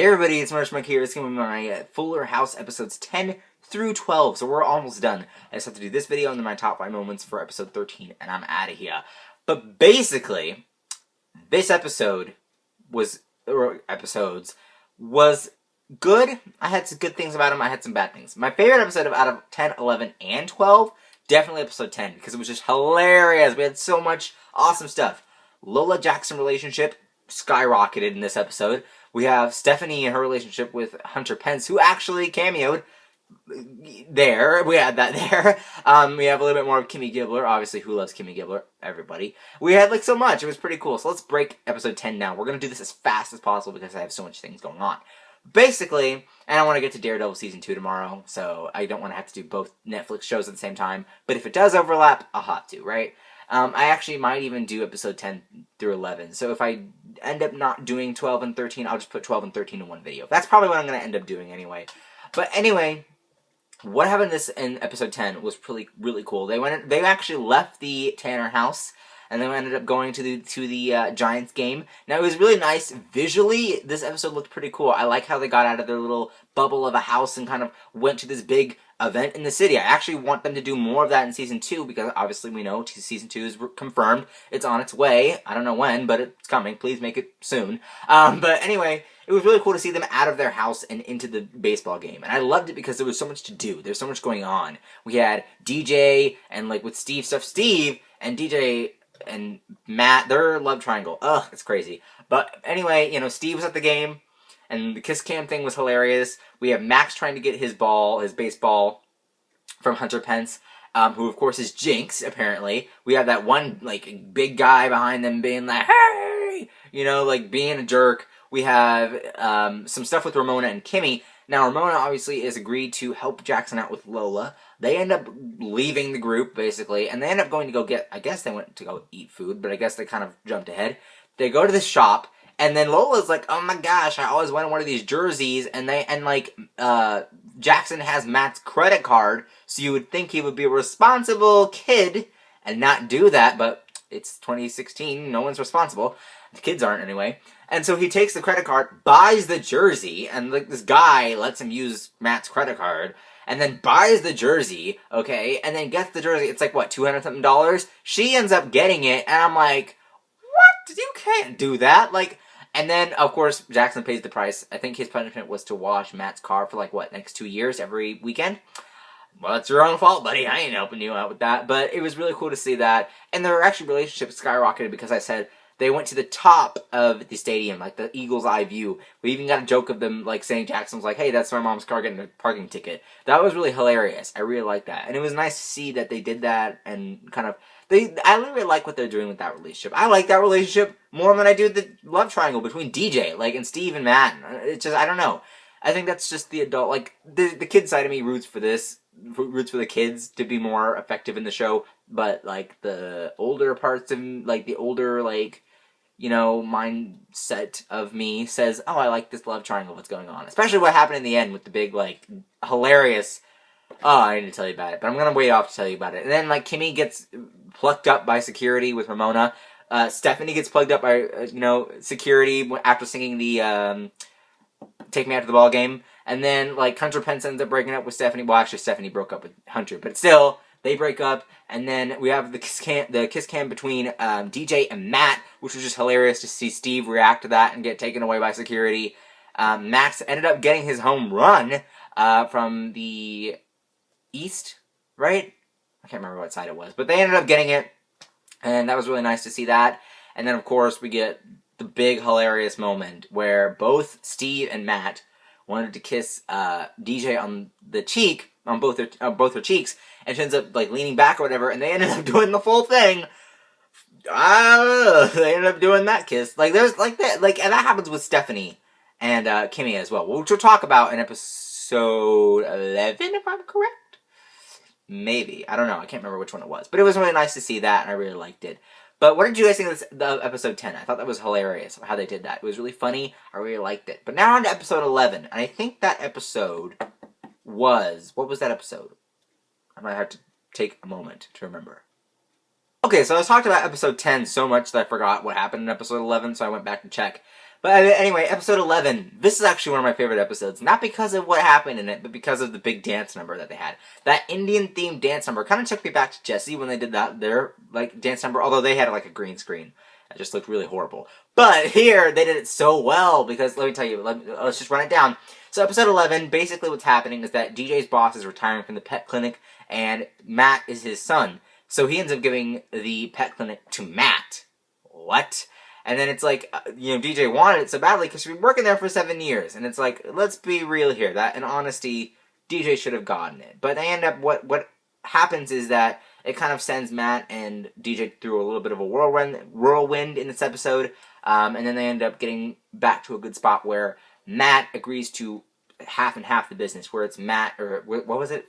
everybody, it's Marshmallow here. It's going to be my Fuller House episodes 10 through 12, so we're almost done. I just have to do this video and then my top 5 moments for episode 13, and I'm out of here. But basically, this episode was good. I had some good things about them, I had some bad things. My favorite episode out of 10, 11, and 12, definitely episode 10, because it was just hilarious. We had so much awesome stuff. Lola Jackson relationship skyrocketed in this episode. We have Stephanie and her relationship with Hunter Pence, who actually cameoed there. We had that there. We have a little bit more of Kimmy Gibbler. Obviously, who loves Kimmy Gibbler? Everybody. We had like so much. It was pretty cool. So let's break episode 10 now. We're going to do this as fast as possible because I have so much things going on. Basically, and I want to get to Daredevil Season 2 tomorrow, so I don't want to have to do both Netflix shows at the same time. But if it does overlap, I'll have to, right? I actually might even do episode 10 through 11. So if I end up not doing 12 and 13, I'll just put 12 and 13 in one video. That's probably what I'm going to end up doing anyway. But anyway, what happened in episode 10 was really cool. They actually left the Tanner house, and then we ended up going to the Giants game. Now, it was really nice. Visually, this episode looked pretty cool. I like how they got out of their little bubble of a house and kind of went to this big event in the city. I actually want them to do more of that in Season 2, because obviously we know Season 2 is confirmed. It's on its way. I don't know when, but it's coming. Please make it soon. But anyway, it was really cool to see them out of their house and into the baseball game. And I loved it because there was so much to do. There's so much going on. We had DJ and, like, with Steve stuff. Steve and DJ and Matt, their love triangle. Ugh, it's crazy. But anyway, you know, Steve was at the game, and the kiss cam thing was hilarious. We have Max trying to get his baseball from Hunter Pence, who of course is Jinx, apparently. We have that one, like, big guy behind them being like, hey! You know, like, being a jerk. We have some stuff with Ramona and Kimmy. Now, Ramona obviously has agreed to help Jackson out with Lola. They end up leaving the group, basically, and they end up going to go get, I guess they went to go eat food, but I guess they kind of jumped ahead. They go to the shop, and then Lola's like, oh my gosh, I always wanted one of these jerseys, and Jackson has Matt's credit card, so you would think he would be a responsible kid and not do that, but it's 2016, no one's responsible. The kids aren't, anyway. And so he takes the credit card, buys the jersey, and like this guy lets him use Matt's credit card, and then buys the jersey, okay, and then gets the jersey. It's like, what, $200-something? She ends up getting it, and I'm like, what? You can't do that. Like, and then, of course, Jackson pays the price. I think his punishment was to wash Matt's car for, like, what, next 2 years, every weekend? Well, it's your own fault, buddy. I ain't helping you out with that. But it was really cool to see that. And their actually relationships skyrocketed because I said they went to the top of the stadium, like the Eagle's eye view. We even got a joke of them, like, saying Jackson was like, hey, that's my mom's car getting a parking ticket. That was really hilarious. I really liked that. And it was nice to see that they did that and kind of... I really like what they're doing with that relationship. I like that relationship more than I do the love triangle between DJ, like, and Steve and Matt. It's just, I don't know. I think that's just the adult, like, the kid side of me roots for the kids to be more effective in the show, but, like, the older parts of, like, the older, like, you know, mindset of me says, oh, I like this love triangle, what's going on. Especially what happened in the end with the big, like, hilarious, oh, I need to tell you about it, but I'm gonna wait off to tell you about it. And then, like, Kimmy gets plucked up by security with Ramona. Stephanie gets plugged up by, security after singing the, Take Me Out to the Ball Game. And then, like, Hunter Pence ends up breaking up with Stephanie. Well, actually, Stephanie broke up with Hunter, but still, they break up. And then we have the kiss cam between DJ and Matt, which was just hilarious to see Steve react to that and get taken away by security. Max ended up getting his home run from the east, right? I can't remember what side it was, but they ended up getting it, and that was really nice to see that. And then, of course, we get the big hilarious moment where both Steve and Matt wanted to kiss DJ on the cheek, on both her cheeks, and she ends up, like, leaning back or whatever, and they ended up doing the full thing. They ended up doing that kiss. Like, there's, like, that, like, and that happens with Stephanie and Kimmy as well, which we'll talk about in episode 11, if I'm correct. Maybe. I don't know. I can't remember which one it was. But it was really nice to see that, and I really liked it. But what did you guys think of the episode 10? I thought that was hilarious, how they did that. It was really funny. I really liked it. But now on to episode 11. And I think that episode was... What was that episode? I might have to take a moment to remember. Okay, so I was talking about episode 10 so much that I forgot what happened in episode 11, so I went back to check. But anyway, episode 11. This is actually one of my favorite episodes. Not because of what happened in it, but because of the big dance number that they had. That Indian-themed dance number kind of took me back to Jessie when they did their dance number, although they had a green screen. It just looked really horrible. But here, they did it so well, because let me tell you, let's just run it down. So episode 11, basically what's happening is that DJ's boss is retiring from the pet clinic, and Matt is his son. So he ends up giving the pet clinic to Matt. What? And then it's like, DJ wanted it so badly because she's been working there for 7 years. And it's like, let's be real here. That, in honesty, DJ should have gotten it. But they end up, what happens is that it kind of sends Matt and DJ through a little bit of a whirlwind in this episode. And then they end up getting back to a good spot where Matt agrees to half and half the business. Where it's Matt, or what was it,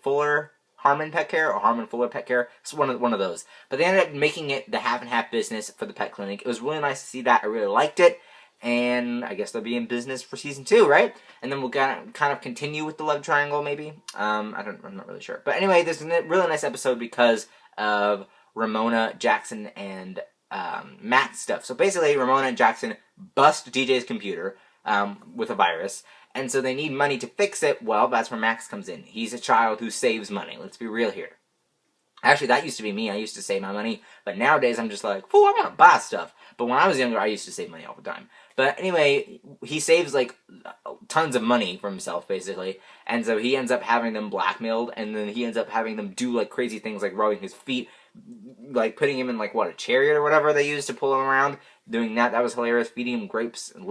Harmon Pet Care or Harmon Fuller Pet Care. It's one of those. But they ended up making it the half and half business for the pet clinic. It was really nice to see that. I really liked it. And I guess they'll be in business for season 2, right? And then we'll kind of continue with the love triangle, maybe. I'm not really sure. But anyway, this is a really nice episode because of Ramona, Jackson, and Matt's stuff. So basically, Ramona and Jackson bust DJ's computer with a virus. And so they need money to fix it. Well, that's where Max comes in. He's a child who saves money. Let's be real here. Actually, that used to be me. I used to save my money. But nowadays, I'm just like, fool, I want to buy stuff. But when I was younger, I used to save money all the time. But anyway, he saves, tons of money for himself, basically. And so he ends up having them blackmailed. And then he ends up having them do, crazy things like rubbing his feet. Putting him in, a chariot or whatever they used to pull him around. Doing that was hilarious. Feeding him grapes and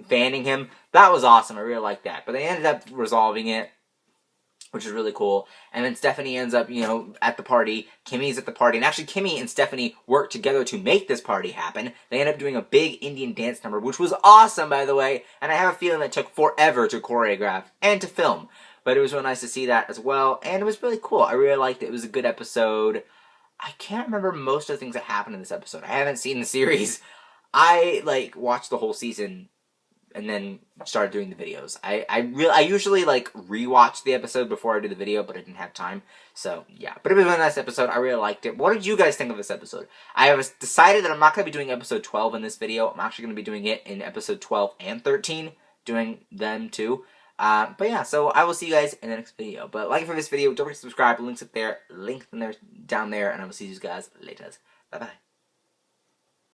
fanning him. That was awesome. I really liked that. But they ended up resolving it, which is really cool. And then Stephanie ends up, at the party. Kimmy's at the party. And actually, Kimmy and Stephanie work together to make this party happen. They end up doing a big Indian dance number, which was awesome, by the way. And I have a feeling it took forever to choreograph and to film. But it was really nice to see that as well. And it was really cool. I really liked it. It was a good episode. I can't remember most of the things that happened in this episode. I haven't seen the series. I, watched the whole season and then started doing the videos. I usually, rewatch the episode before I do the video, but I didn't have time. So, yeah. But it was a really nice episode. I really liked it. What did you guys think of this episode? I have decided that I'm not going to be doing episode 12 in this video. I'm actually going to be doing it in episode 12 and 13. Doing them, too. But yeah, so I will see you guys in the next video. But like for this video, don't forget to subscribe. Links up there, links in there, down there, and I will see you guys later. Bye bye.